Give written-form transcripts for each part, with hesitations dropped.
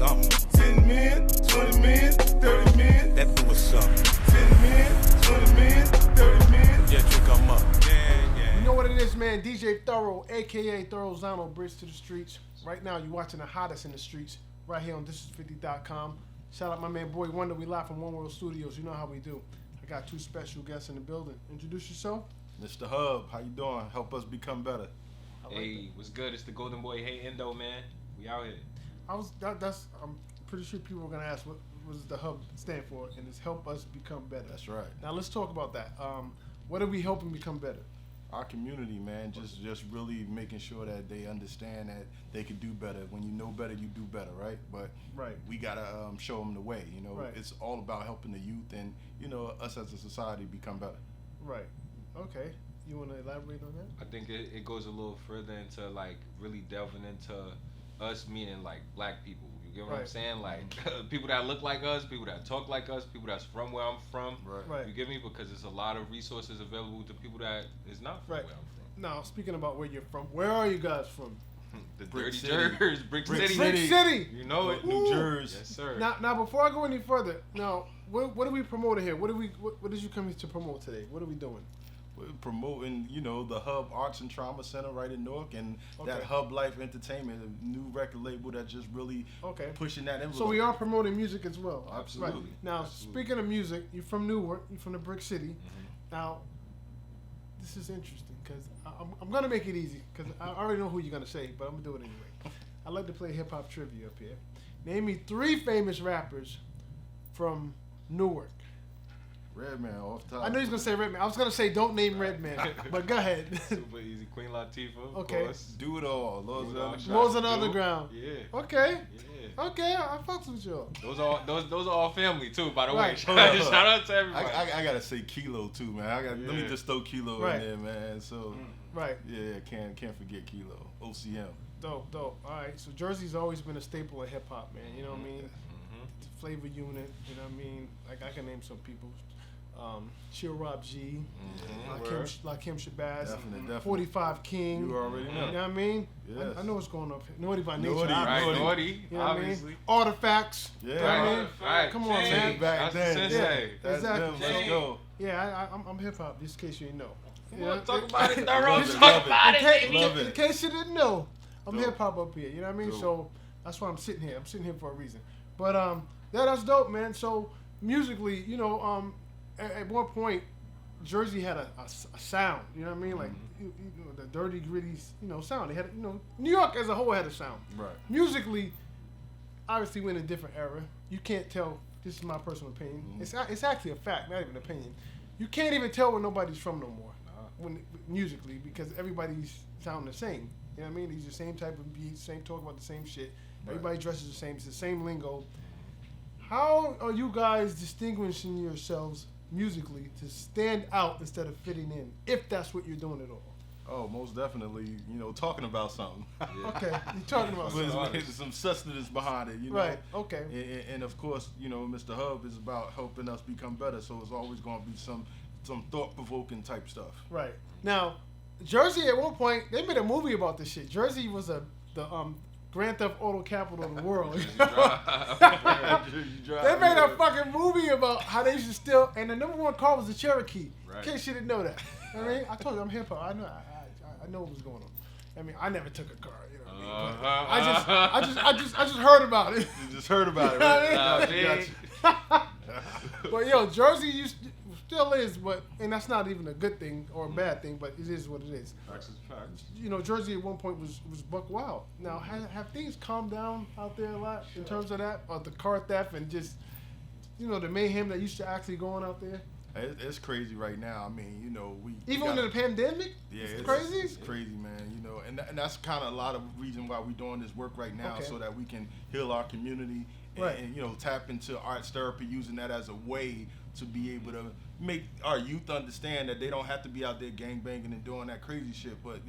something. 10 men, 20 men, 30 men. That do was something. 10 men, 20 men, 30 men. Yeah, drink 'em up. Yeah. You know what it is, man? DJ Thoro, a.k.a. Thorozano, Bridge to the Streets. Right now, you're watching the hottest in the streets right here on thisis50.com. Shout out my man, Boy Wonder. We live from One World Studios. You know how we do. I got two special guests in the building. Introduce yourself. Mr. Hubb, how you doing? Help us become better. Hey, what's good? It's the Golden Boy Hey Indo, man. We out here. I'm pretty sure people are gonna ask what does the Hubb stand for, and it's help us become better. That's right. Now let's talk about that. What are we helping become better? Our community, man, just really making sure that they understand that they can do better. When you know better, you do better, right? But right. We gotta show them the way. You know, right. It's all about helping the youth and us as a society become better. Right. Okay. You want to elaborate on that? I think it goes a little further into like really delving into us, meaning like black people. You get what I'm saying? Like people that look like us, people that talk like us, people that's from where I'm from. Right. You get me? Because there's a lot of resources available to people that is not from where I'm from. Now, speaking about where you're from, where are you guys from? The Brick Dirty City. Jers, Brick City. Brick City. You know it. New Jersey. Yes, sir. Now, before I go any further, now, what are we promoting here? What did you come here to promote today? What are we doing? We're promoting, the Hubb Arts and Trauma Center right in Newark, and that Hubb Life Entertainment, a new record label that's just really pushing that envelope. So we are promoting music as well. Absolutely. Right. Now, speaking of music, you're from Newark, you're from the Brick City. Mm-hmm. Now, this is interesting because I'm going to make it easy because I already know who you're going to say, but I'm going to do it anyway. I like to play hip-hop trivia up here. Name me 3 famous rappers from Newark. Redman off top. I know he's going to say Redman. I was going to say don't name Redman, but go ahead. Super easy. Queen Latifah, of Okay. course. Do it all. Laws on the Underground. Yeah. Okay. Yeah. Okay, I fucks with you. Those are all family too, by the way. Right. Shout out to everybody. I gotta say Kilo too, man. Let me just throw Kilo in there, man. So right. Yeah, can't forget Kilo. OCM. Dope. All right. So Jersey's always been a staple of hip hop, man. You know what I mean? Flavor Unit. You know what I mean? Like I can name some people. Chill Rob G, Lakim Shabazz, Definitely. 45 King. You already know. You know what I mean? Yes. I know what's going up here. Naughty by nature. Naughty, you know obviously. What I mean? Artifacts. Yeah. You know what I mean? Right. Come on, Jay, man. Back then. That's That's exactly. them. Let's go. Yeah, I'm hip hop. Just in case you didn't know. Come on, talk about it, Thoro. Love it, Talk love it. about it, baby. Love it. In case you didn't know, I'm Dope. hip hop up here. You know what I mean? Dope. So that's why I'm sitting here. I'm sitting here for a reason. But that's dope, man. So musically, at one point, Jersey had a sound. You know what I mean? Like the dirty, gritty, sound. They had, New York as a whole had a sound. Right. Musically, obviously, we're in a different era. You can't tell. This is my personal opinion. It's actually a fact, not even an opinion. You can't even tell where nobody's from no more. Musically, because everybody's sound the same. You know what I mean? These are the same type of beats, same talk about the same shit. Everybody dresses the same. It's the same lingo. How are you guys distinguishing yourselves musically to stand out instead of fitting in, if that's what you're doing at all? Oh, most definitely. Talking about something. Okay, you're talking about something. With some substance behind it. Right. Okay. And of course, Mr. Hubb is about helping us become better. So it's always going to be some thought-provoking type stuff. Right. Now, Jersey at one point they made a movie about this shit. Jersey was the Grand Theft Auto capital of the world. They made a fucking movie about how they used to steal, and the number one car was the Cherokee. Right. In case you didn't know that. I mean, I told you I'm hip hop. I know what was going on. I mean, I never took a car. You know what I mean? But I just heard about it. You just heard about it, right? But Jersey still is, and that's not even a good thing or a bad thing, but it is what it is. Facts is facts. Jersey at one point was buck wild. Now, have things calmed down out there a lot in terms of that, or the car theft and just, the mayhem that used to actually go on out there? It's crazy right now. I mean, even under the pandemic. Yeah, it's crazy. It's crazy, man. And that's kind of a lot of reason why we're doing this work right now, so that we can heal our community and tap into arts therapy, using that as a way to be able to make our youth understand that they don't have to be out there gangbanging and doing that crazy shit, but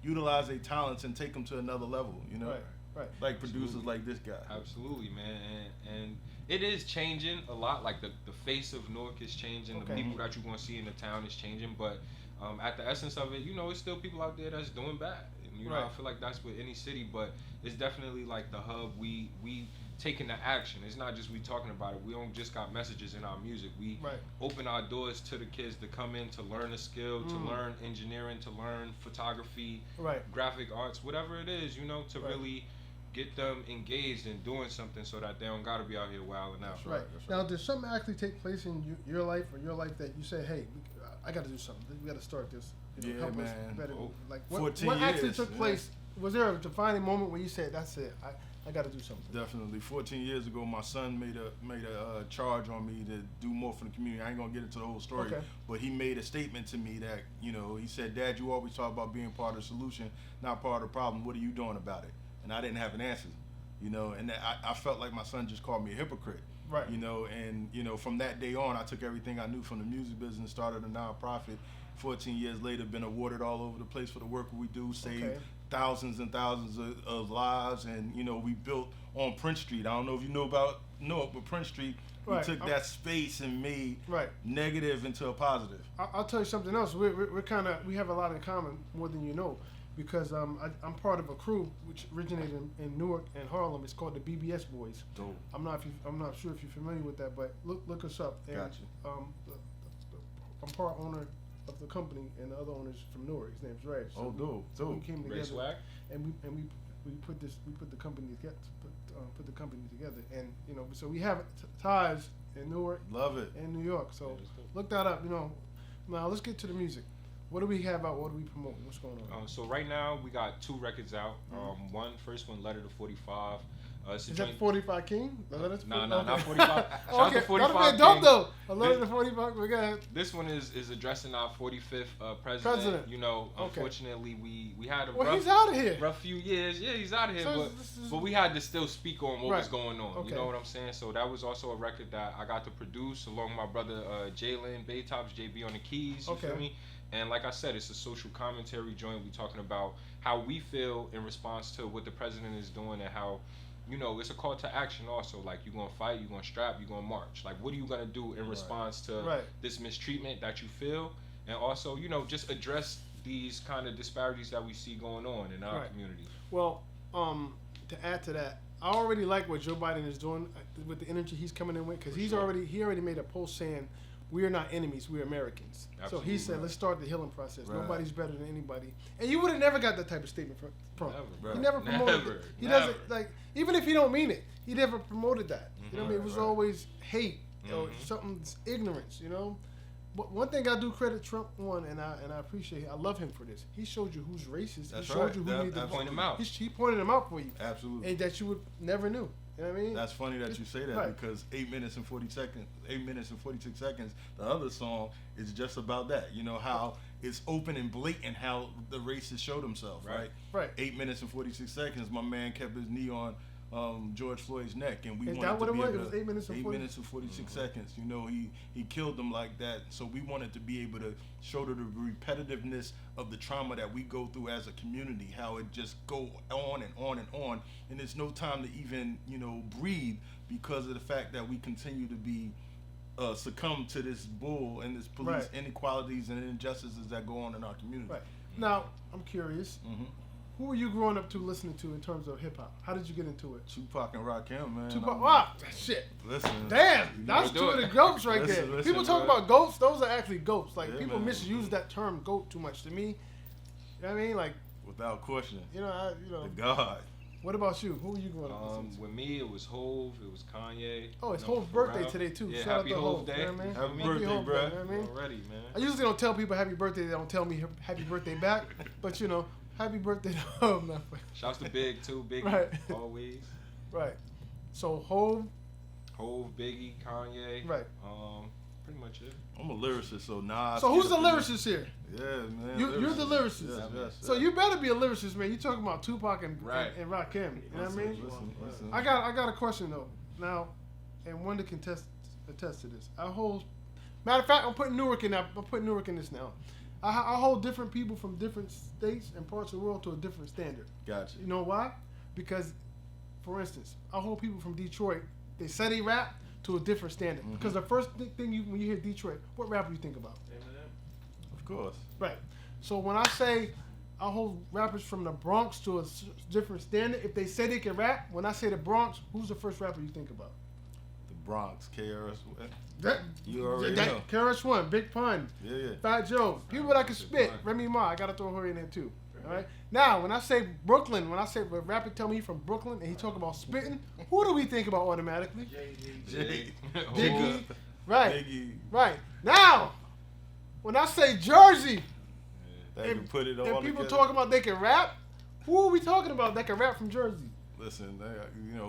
utilize their talents and take them to another level. Right. Like producers like this guy. Absolutely, man. And it is changing a lot. Like the face of Newark is changing. The people that you're going to see in the town is changing. But at the essence of it, it's still people out there that's doing bad. You know, I feel like that's with any city, but it's definitely like the hub. We taking the action. It's not just we talking about it. We don't just got messages in our music. We open our doors to the kids to come in to learn a skill, to learn engineering, to learn photography, graphic arts, whatever it is, you know, to really get them engaged in doing something so that they don't got to be out here wilding out. That's right. Now, does something actually take place in your life or your life that you say, hey, I got to do something. We got to start this. You know, help us better. Like, what actually took place? Was there a defining moment where you said, that's it, I got to do something? Definitely. 14 years ago, my son made a charge on me to do more for the community. I ain't going to get into the whole story, but he made a statement to me that, you know, he said, Dad, you always talk about being part of the solution, not part of the problem. What are you doing about it? And I didn't have an answer, you know, and I felt like my son just called me a hypocrite. Right. You know, and, you know, from that day on, I took everything I knew from the music business, started a nonprofit. 14 years later, been awarded all over the place for the work we do, saved thousands and thousands of lives. And, you know, we built on Prince Street. I don't know if you know it, but Prince Street, we took that space and made negative into a positive. I'll tell you something else. We have a lot in common, more than you know. Because I'm part of a crew which originated in Newark and Harlem. It's called the BBS Boys. Dope. I'm not sure if you're familiar with that, but look us up. And, gotcha. I'm part owner of the company, and the other owner's from Newark. His name's Reg. So dope. So we came together, swag. and we put the company together. Put the company together, and you know, so we have ties in Newark. Love it. And New York. So look that up. You know, now let's get to the music. What do we have out? What do we promote? What's going on? So right now we got 2 records out. First one, Letter to 45. Is that 45 King? No, not 45. Shout out to 45 that'd be dope though. A Letter to 45. We got. This one is addressing our 45th president. You know, unfortunately we had a he's out of here. Rough few years. Yeah, he's out of here. So but we had to still speak on what was going on. Okay. You know what I'm saying? So that was also a record that I got to produce along with my brother Jalen Baytops, JB on the keys. You feel me? And like I said, it's a social commentary joint. We're talking about how we feel in response to what the president is doing and how, you know, it's a call to action also. Like, you're going to fight, you're going to strap, you're going to march. Like, what are you going to do in response to this mistreatment that you feel? And also, you know, just address these kind of disparities that we see going on in our community. Well, to add to that, I already like what Joe Biden is doing with the energy he's coming in with, because he already made a post saying, we are not enemies, we're Americans. Absolutely. So he said, let's start the healing process. Nobody's better than anybody. And you would have never got that type of statement from He never promoted it. He doesn't, like, even if he don't mean it, he never promoted that. You know what I mean? It was always hate or something's ignorance, you know? But one thing I do credit Trump on, and I appreciate it, I love him for this. He showed you who's racist. That's he showed you who you need to point him out. He pointed him out for you. Absolutely. And that you would never knew. You know what I mean? That's funny that you say that because 8 minutes and 46 seconds, the other song is just about that. You know, how it's open and blatant how the racists showed themselves, right? 8 minutes and 46 seconds, my man kept his knee on George Floyd's neck, and we is wanted that what to it be was? able It was 8 minutes and 8 minutes and 46 seconds. You know, he killed them like that, so we wanted to be able to show the repetitiveness of the trauma that we go through as a community, how it just go on and on and on, and there's no time to even, you know, breathe because of the fact that we continue to be succumb to this bull and this police inequalities and injustices that go on in our community. Right. Now, I'm curious. Who were you growing up to listening to in terms of hip hop? How did you get into it? Tupac and Rakim, man. Tupac, wow, shit. Listen. Damn, that's 2 of the goats right there. People talk about goats, those are actually goats. Like, people misuse that term goat too much. To me, you know what I mean? Like, without question. You know, the God. What about you? Who were you growing up to? With me, it was Hov, it was Kanye. Oh, it's Hov's birthday today, too. Yeah, shout happy out to Hov Day. You know what I mean? Happy birthday, bro. You know what I mean? Already, man. I usually don't tell people happy birthday. They don't tell me happy birthday back. But, you know, happy birthday to Hov. Shouts to Big, too. Biggie, always. Right. So, Hov, Biggie, Kanye. Right. Pretty much it. I'm a lyricist, so Nas. So who's the lyricist here? Yeah, man. You're the lyricist. Yes. So you better be a lyricist, man. You talking about Tupac and Rakim. You know what I mean? Listen. I got a question though. Now, and one to attest to this. Matter of fact, I'm putting Newark in that. I'm putting Newark in this now. I hold different people from different states and parts of the world to a different standard. Gotcha. You know why? Because, for instance, I hold people from Detroit. They say they rap to a different standard. Mm-hmm. Because the first thing when you hear Detroit, what rapper do you think about? Of course. Right. So when I say hold rappers from the Bronx to a different standard. If they say they can rap, when I say the Bronx, who's the first rapper you think about? The Bronx, KRS. You already know. KRS-One, Big Pun, Fat Joe, people that can spit. Remy Ma, I gotta throw her in there too. All right. Now, when I say Brooklyn, when a rapper tell me he's from Brooklyn and he talk about spitting, who do we think about automatically? Biggie. Right. Biggie. Right. Now, when I say Jersey, and people talk about they can rap, who are we talking about that can rap from Jersey? Listen,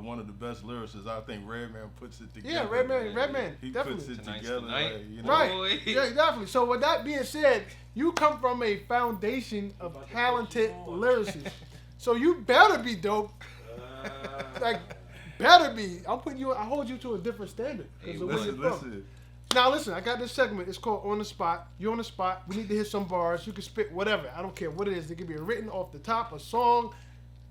one of the best lyricists, I think Redman puts it together. Yeah, Redman, he definitely. puts it together. Right, yeah, definitely. So with that being said, you come from a foundation of talented lyricists. So you better be dope. Better be. I hold you to a different standard. Hey, listen. Now listen, I got this segment. It's called On the Spot. You're on the spot. We need to hit some bars. You can spit whatever. I don't care what it is. It could be written off the top, a song.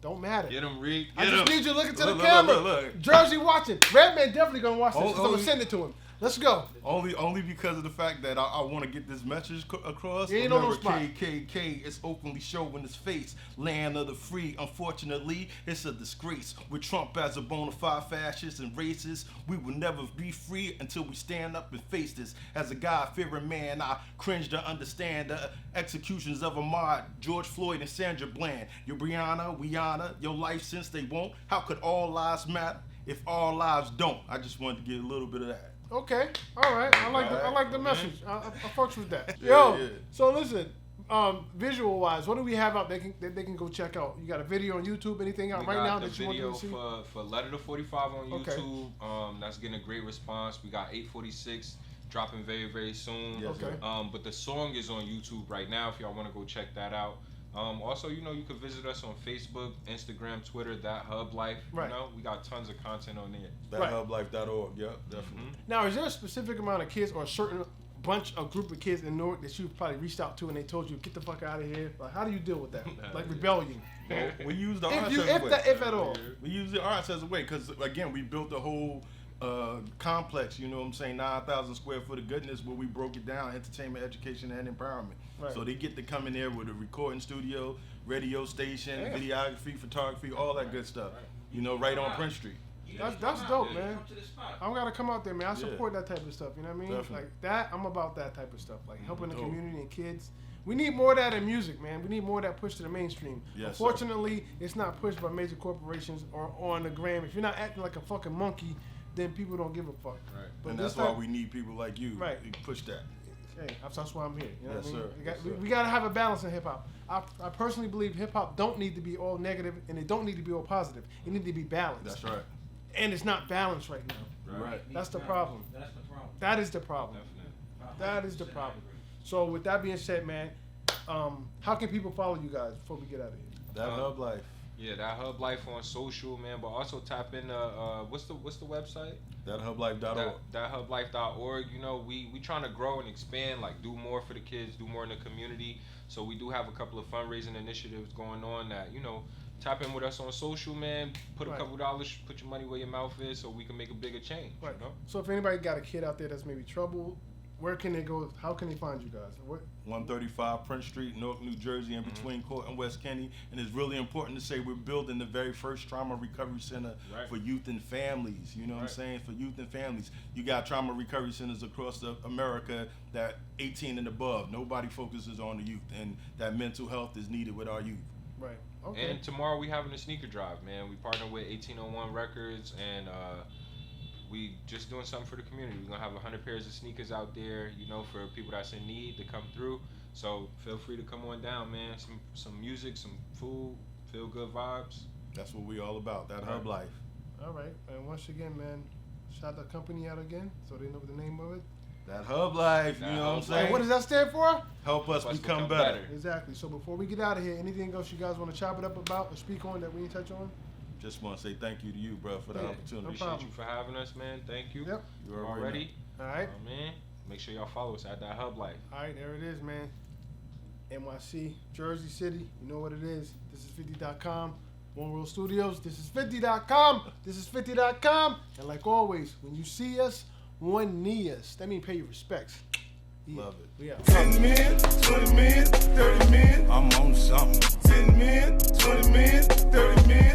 Don't matter. Get him, Reed. I just need you looking to the camera. Look. Jersey watching. Redman definitely gonna watch this. I'm gonna send it to him. Let's go. Only because of the fact that I want to get this message across. You ain't on no spot. KKK is openly showing his face. Land of the free. Unfortunately, it's a disgrace. With Trump as a bona fide fascist and racist, we will never be free until we stand up and face this. As a God-fearing man, I cringe to understand the executions of Ahmaud, George Floyd, and Sandra Bland. Your Breonna, we honor your life since they won't. How could all lives matter if all lives don't? I just wanted to get a little bit of that. Okay, all right. I like the message. I fucks with that. Yo, so listen, visual wise, what do we have out that they can go check out? You got a video on YouTube? Anything out right now that you want to see? For Letter to 45 on YouTube. That's getting a great response. We got 846 dropping very, very soon. Okay. But the song is on YouTube right now. If y'all want to go check that out. Also, you can visit us on Facebook, Instagram, Twitter, That Hubb Life. Right. We got tons of content on there. ThatHubbLife.org. Yep, definitely. Now, is there a specific amount of kids or a certain group of kids in Newark that you've probably reached out to and they told you, get the fuck out of here? Like, how do you deal with that? Like rebellion? Well, we use the arts as a way. If at all. We use the arts as a way because, again, we built the whole complex, 9,000 square foot of goodness where we broke it down, entertainment, education, and empowerment. Right. So they get to come in there with a recording studio, radio station, videography, photography, all that good stuff. Right on Prince Street. That's dope, man. I'm gotta come out there, man. I support that type of stuff. You know what I mean? Definitely. Like that. I'm about that type of stuff. Like helping the community and kids. We need more of that in music, man. We need more of that push to the mainstream. Yes, Unfortunately, it's not pushed by major corporations or on the gram. If you're not acting like a fucking monkey, then people don't give a fuck. Right. But that's why we need people like you to push that. Hey, that's why I'm here. You know what I mean? Sir. We got to have a balance in hip hop. I personally believe hip hop don't need to be all negative and it don't need to be all positive. It need to be balanced. That's right. And it's not balanced right now. Right. That's the problem. That's the problem. That is the problem. That is the problem. So with that being said, man, how can people follow you guys before we get out of here? That Hubb Life. Yeah, That Hubb Life on social, man. But also tap in what's the website? ThatHubbLife.org. ThatHubbLife.org. We trying to grow and expand, like do more for the kids, do more in the community. So we do have a couple of fundraising initiatives going on that, tap in with us on social, man. Put a couple dollars, put your money where your mouth is so we can make a bigger change. Right. So if anybody got a kid out there that's maybe troubled, where can they go? How can they find you guys? 135 Prince Street, Newark, New Jersey, in between Court and West Kenny. And it's really important to say we're building the very first trauma recovery center for youth and families. You know what I'm saying? For youth and families. You got trauma recovery centers across America that 18 and above. Nobody focuses on the youth, and that mental health is needed with our youth. Right. Okay. And tomorrow we having a sneaker drive, man. We partner with 1801 Records, and we just doing something for the community. We're gonna have 100 pairs of sneakers out there, for people that's in need to come through. So feel free to come on down, man. Some music, some food, feel good vibes. That's what we all about. That Hubb Life. All right. And once again, man, shout the company out again so they know the name of it. That Hubb Life, you know what I'm saying? What does that stand for? Help us become better. Exactly. So before we get out of here, anything else you guys want to chop it up about or speak on that we didn't touch on? Just want to say thank you to you, bro, for the opportunity. Appreciate you for having us, man. Thank you. Yep. You're all ready. All right. Man, make sure y'all follow us at That Hubb Life. All right, there it is, man. NYC, Jersey City. You know what it is. This is 50.com. One World Studios. This is 50.com. This is 50.com. And like always, when you see us, one knee us. That means pay your respects. Love it. We out. 10 minutes, 20 minutes, 30 minutes. I'm on something. 10 men, 20 men, 30 men.